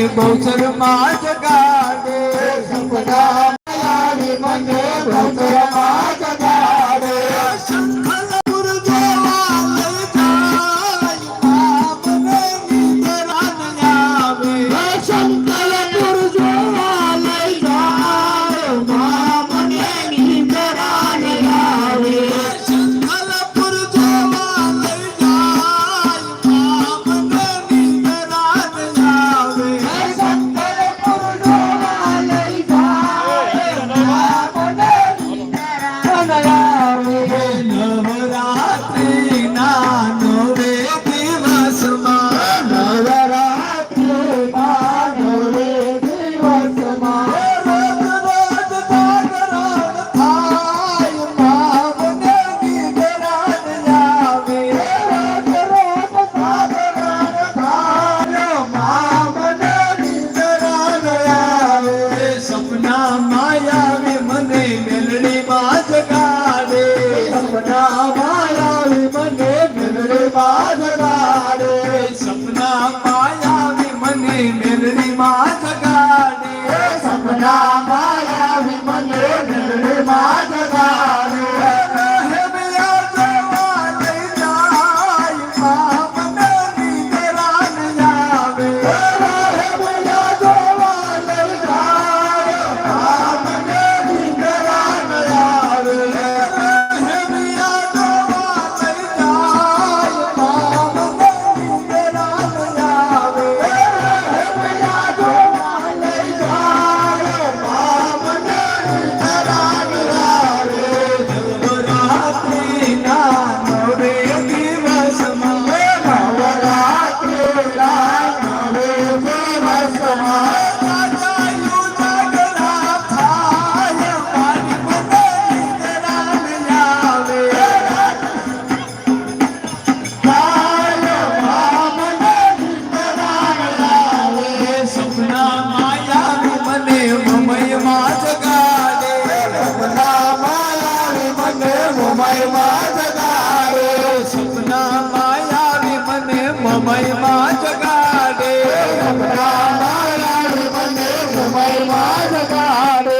બહુચરમાં જગાડે સપના માયાવી મને બહુચરમાં જગાડે શંખલપુર જેવા લઈ જાય મને નિંદરા ન આવે શંખલપુર જેવા લઈ જાય મને નિંદરા ન આવે શંખલપુર જેવા લઈ જાય મને નિંદરા ન આવે શંખલપુર જેવા લઈ જાય મને નિંદરા ન આવે નવરાત્રિના નવે દિવસમાં નવરાત્રિના નવે દિવસમાં રોજ રોજ જાગરણ થાય મને નિંદરા ન આવે રોજ રોજ જાગરણ થાય મને નિંદરા ન આવે સપના માયાવી મને મેલડીમાં જગાડે સપના માયાવી મને મેલડીમાં જગાડે સપના માયાવી મને મેલડીમાં જગાડે સપના માયાવી મને મેલડીમાં જગાડે હેમિયા જેવા લઈ જાય મને નિંદરા ન આવે હેમિયા જેવા લઈ જાય મને નિંદરા ન આવે હેમિયા જેવા લઈ જાય મને નિંદરા ન આવે હેમિયા જેવા લઈ જાય મને નિંદરા ન આવે નવરાત્રિના નવે દિવસમાં નવરાત્રિના નવે દિવસમાં રાજાયું જાગરા થાય મારી મને નિંદરા ન આવે સપના માયાવી મને મુંબઈમાં જગાડે સપના માયાવી મને મુંબઈમાં જગાડે સપના માયાવી મને મુંબઈમાં જગાડે સપના માયાવી મને મુંબઈમાં જગાડે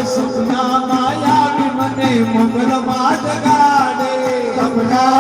સપના માયાવી મને મુંબઈમાં જગાડે સપના